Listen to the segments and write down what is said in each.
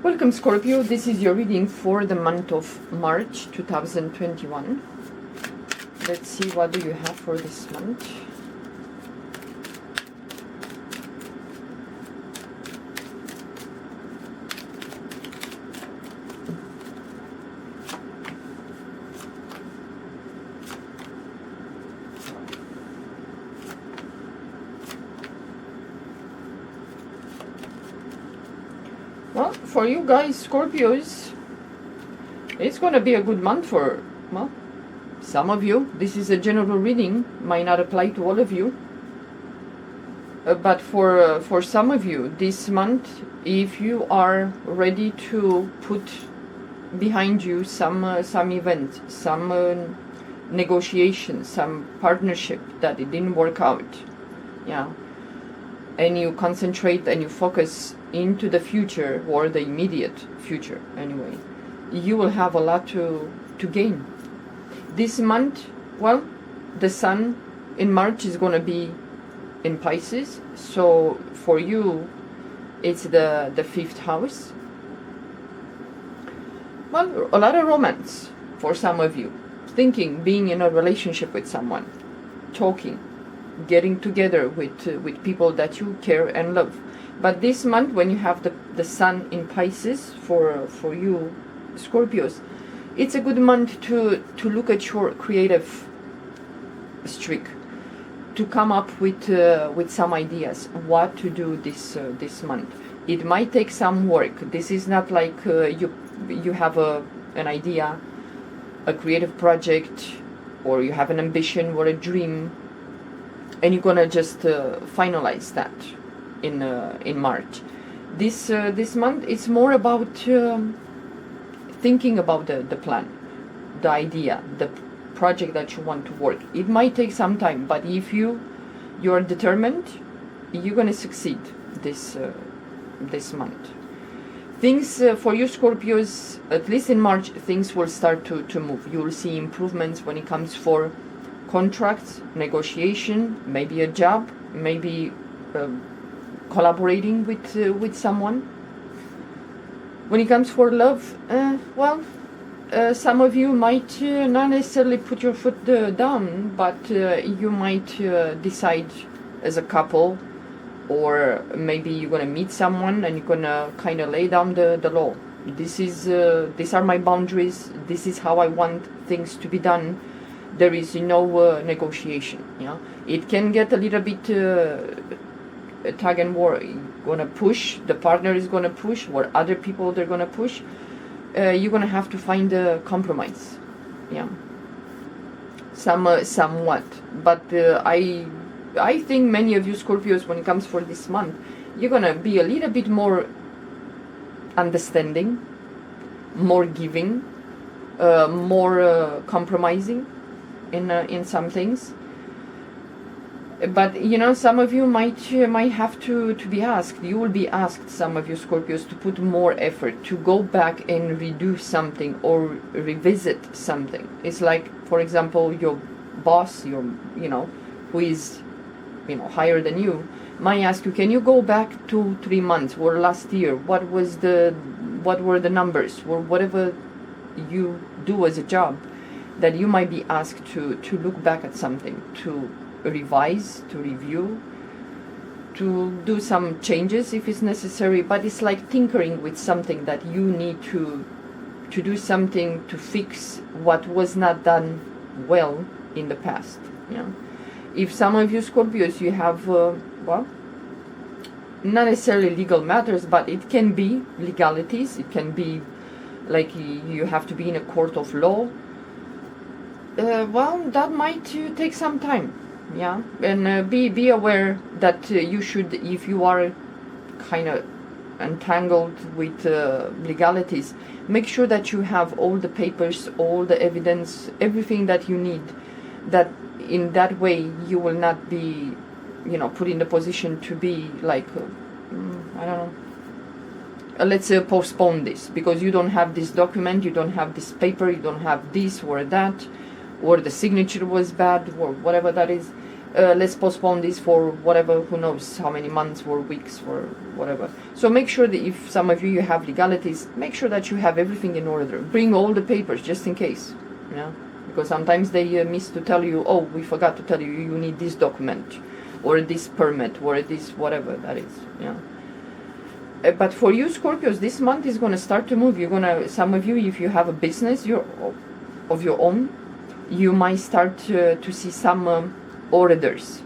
Welcome Scorpio, this is your reading for the month of March 2021. Let's see what do you have for this month. Well, for you guys, Scorpios, it's going to be a good month for, well, some of you. This is a general reading, might not apply to all of you. But for some of you, this month, if you are ready to put behind you some event, some negotiation, some partnership that it didn't work out, yeah, and you concentrate and you focus into the future, or the immediate future anyway, you will have a lot to gain. This month, well, the sun in March is going to be in Pisces, so for you it's the fifth house. Well, a lot of romance for some of you, thinking, being in a relationship with someone, talking, getting together with people that you care and love. But this month, when you have the sun in Pisces, for you Scorpios, it's a good month to look at your creative streak, to come up with some ideas what to do this month. It might take some work. This is not like you have an idea, a creative project, or you have an ambition or a dream, and you're gonna just finalize that in March. This month it's more about thinking about the plan, the idea, the project that you want to work. It might take some time, but if you're determined, you're gonna succeed this month. Things for you Scorpios, at least in March, things will start to move. You will see improvements when it comes for contracts, negotiation, maybe a job, maybe collaborating with someone. When it comes for love, some of you might not necessarily put your foot down, but you might decide as a couple, or maybe you're gonna meet someone and you're gonna kind of lay down the law. These are my boundaries. This is how I want things to be done. There is no negotiation. Yeah, it can get a little bit tug and war. You're gonna push. The partner is gonna push, or other people they're gonna push. You're gonna have to find a compromise. Yeah, somewhat. But I think many of you Scorpios, when it comes for this month, you're gonna be a little bit more understanding, more giving, more compromising in some things. But you know, some of you might have to be asked. You will be asked, some of you Scorpios, to put more effort, to go back and redo something or revisit something. It's like, for example, your boss, who is higher than you, might ask you, can you go back 2-3 months or last year? What were the numbers, or whatever you do as a job, that you might be asked to look back at something, to revise, to review, to do some changes if it's necessary. But it's like tinkering with something, that you need to do something to fix what was not done well in the past. Yeah. If some of you Scorpios, you have not necessarily legal matters, but it can be legalities. It can be like you have to be in a court of law. That might take some time. Yeah, and be aware that you should, if you are kind of entangled with legalities, make sure that you have all the papers, all the evidence, everything that you need. That in that way you will not be, put in the position to be like, I don't know. Let's postpone this because you don't have this document, you don't have this paper, you don't have this or that, or the signature was bad, or whatever that is. let's postpone this for whatever, who knows how many months or weeks or whatever. So make sure that if some of you have legalities, make sure that you have everything in order. Bring all the papers just in case, yeah, because sometimes they miss to tell you, oh, we forgot to tell you, you need this document or this permit or this whatever that is, yeah. But for you Scorpios, this month is going to start to move. You're going to, some of you, if you have a business of your own, you might start to see some orders.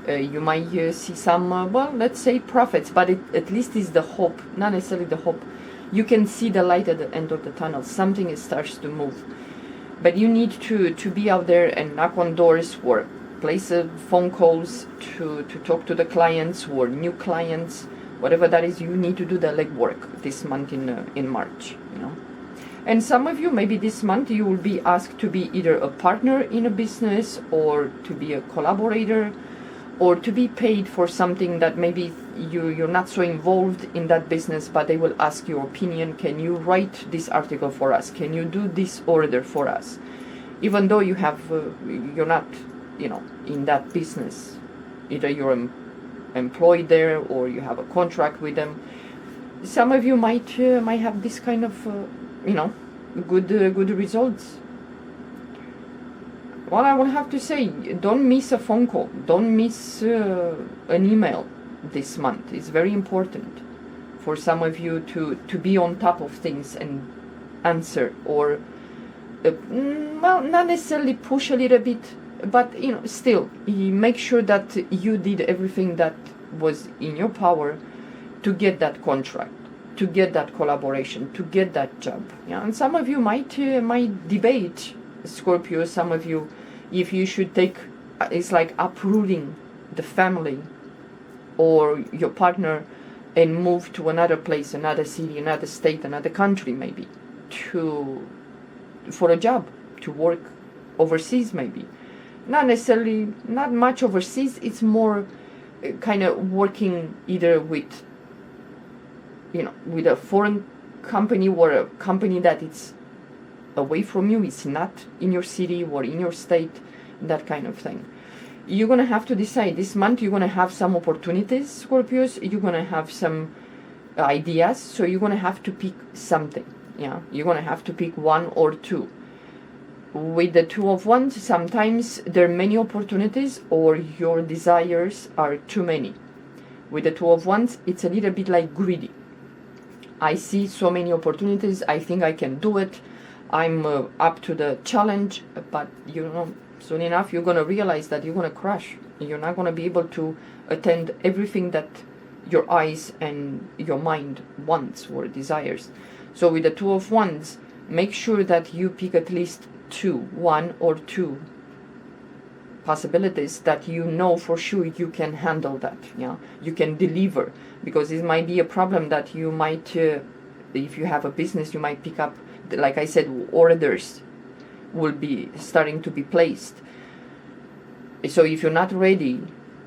You might see some, well, let's say profits, but it at least is the hope, not necessarily the hope. You can see the light at the end of the tunnel. Something starts to move. But you need to be out there and knock on doors or place phone calls to talk to the clients or new clients, whatever that is. You need to do the legwork this month in March, you know. And some of you, maybe this month, you will be asked to be either a partner in a business or to be a collaborator or to be paid for something that maybe you're not so involved in that business, but they will ask your opinion. Can you write this article for us? Can you do this order for us? Even though you have, you're not, you know, in that business. Either you're employed there or you have a contract with them. Some of you might have this kind of you know, good results. Well, I will have to say, don't miss a phone call, don't miss an email this month. It's very important for some of you to be on top of things and answer, or well, not necessarily push a little bit, but you know, still make sure that you did everything that was in your power to get that contract, to get that collaboration, to get that job. Yeah, and some of you might debate, Scorpio, some of you, if you should take, it's like uprooting the family or your partner and move to another place, another city, another state, another country maybe, for a job, to work overseas maybe. Not necessarily, not much overseas, it's more kind of working either with, you know, with a foreign company or a company that it's away from you, it's not in your city or in your state, that kind of thing. You're going to have to decide. This month you're going to have some opportunities, Scorpios. You're going to have some ideas, so you're going to have to pick something. Yeah, you're going to have to pick one or two. With the Two of Wands, sometimes there are many opportunities or your desires are too many. With the Two of Wands, it's a little bit like greedy. I see so many opportunities, I think I can do it, I'm up to the challenge, but you know, soon enough you're going to realize that you're going to crash. You're not going to be able to attend everything that your eyes and your mind wants or desires. So with the Two of Wands, make sure that you pick at least one or two possibilities that you know for sure you can handle that, yeah, you can deliver, because it might be a problem that you might, if you have a business, you might pick up, like I said, orders will be starting to be placed. So if you're not ready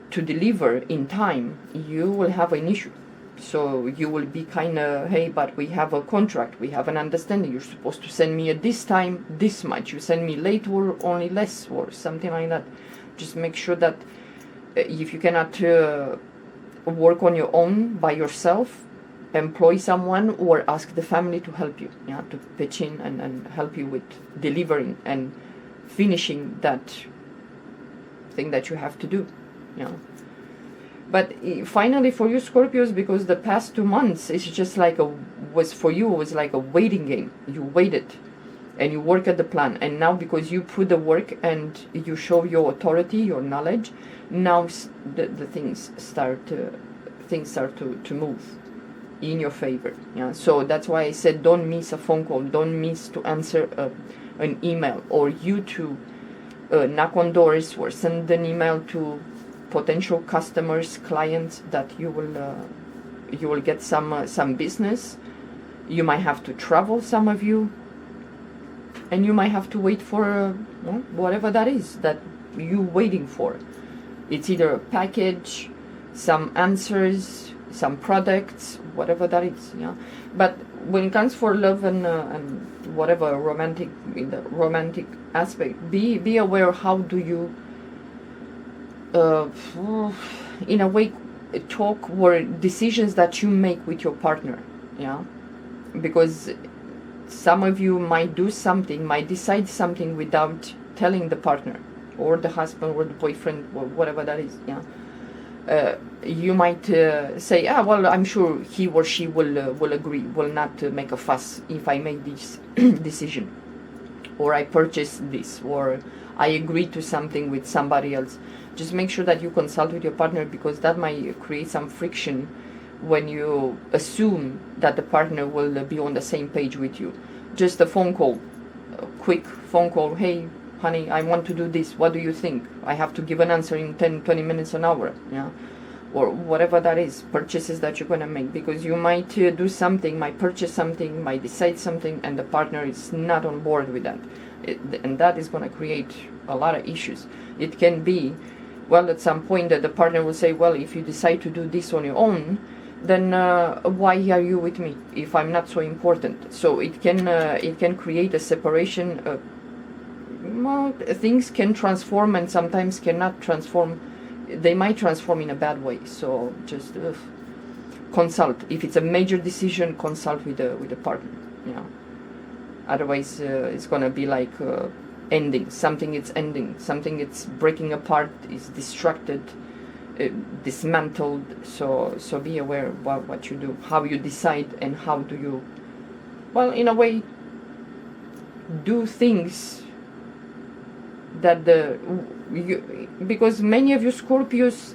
to deliver in time, you will have an issue. So you will be kind of, hey, but we have a contract, we have an understanding, you're supposed to send me at this time this much, you send me late or only less or something like that. Just make sure that if you cannot work on your own by yourself, employ someone or ask the family to help you, yeah, to pitch in and help you with delivering and finishing that thing that you have to do, you know. But finally for you Scorpios, because the past 2 months it's just like was like a waiting game. You waited and you work at the plan, and now because you put the work and you show your authority, your knowledge, now the things start to move in your favor. Yeah, so that's why I said don't miss a phone call, don't miss to answer an email, or you to knock on doors or send an email to potential customers, clients, that you will get some business. You might have to travel, some of you, and you might have to wait for whatever that is that you waiting for. It's either a package, some answers, some products, whatever that is. Yeah, but when it comes for love and whatever romantic, in the romantic aspect, be aware how do you uh, in a way, talk or decisions that you make with your partner. Yeah, because some of you might do something, might decide something without telling the partner or the husband or the boyfriend or whatever that is. Yeah, you might say, ah, well, I'm sure he or she will agree, will not make a fuss if I make this decision, or I purchase this, or I agree to something with somebody else. Just make sure that you consult with your partner, because that might create some friction when you assume that the partner will be on the same page with you. Just a phone call, a quick phone call. Hey, honey, I want to do this. What do you think? I have to give an answer in 10, 20 minutes, an hour. Yeah. Or whatever that is, purchases that you're going to make, because you might do something, might purchase something, might decide something, and the partner is not on board with that. And that is going to create a lot of issues. It can be, well, at some point that the partner will say, well, if you decide to do this on your own, then why are you with me if I'm not so important? So it can create a separation. Well, things can transform and sometimes cannot transform. They might transform in a bad way. So just consult. If it's a major decision, consult with the partner. Yeah. Otherwise, it's gonna be like ending. Something it's ending. Something it's breaking apart. Is distracted. Dismantled. So be aware about what you do, how you decide, and how do you, well, in a way, do things that because many of you Scorpios,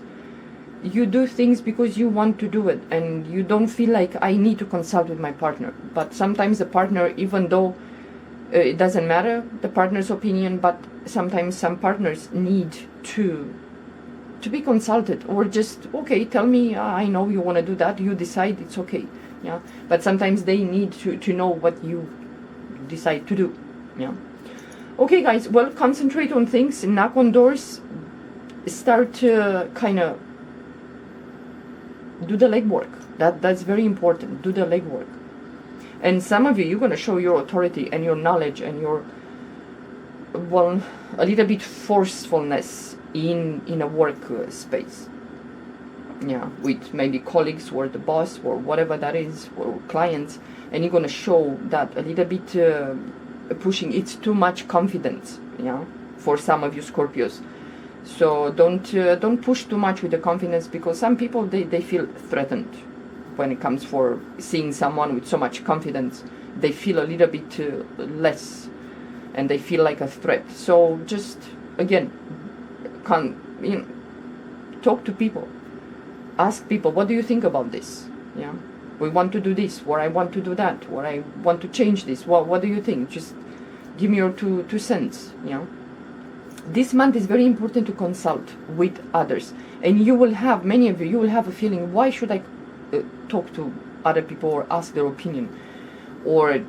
you do things because you want to do it, and you don't feel like I need to consult with my partner. But sometimes the partner, even though it doesn't matter the partner's opinion, but sometimes some partners need to be consulted, or just, okay, tell me, I know you want to do that, you decide, it's okay. Yeah, but sometimes they need to know what you decide to do. Yeah. Okay, guys, well, concentrate on things, knock on doors, start to kind of do the legwork. That's very important. Do the legwork. And some of you, you're going to show your authority and your knowledge and your, well, a little bit forcefulness in a work space. Yeah, with maybe colleagues or the boss or whatever that is, or clients, and you're going to show that a little bit pushing. It's too much confidence, yeah, for some of you Scorpios. So don't push too much with the confidence, because some people, they feel threatened when it comes for seeing someone with so much confidence. They feel a little bit less, and they feel like a threat. So just, again, talk to people, ask people, what do you think about this? Yeah, we want to do this, or I want to do that, or I want to change this. What do you think? Just give me your two cents. Yeah. This month is very important to consult with others, and you will have, many of you will have a feeling, why should I talk to other people or ask their opinion, or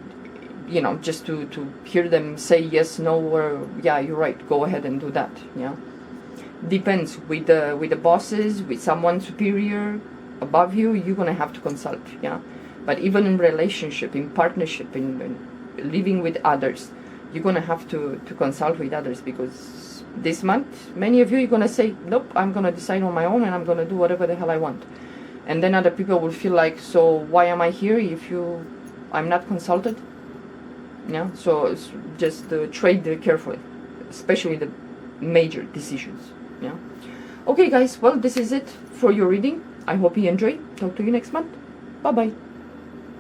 just to hear them say yes, no, or yeah, you're right, go ahead and do that. Yeah. Depends with the bosses, with someone superior above you, you're gonna have to consult. Yeah. But even in relationship, in partnership, in living with others, you're gonna have to consult with others, because this month many of you, you're gonna say, nope, I'm gonna decide on my own, and I'm gonna do whatever the hell I want. And then other people will feel like, so why am I here if I'm not consulted? Yeah. So just trade carefully, especially the major decisions. Yeah. Okay, guys, well, this is it for your reading. I hope you enjoy. Talk to you next month. Bye bye.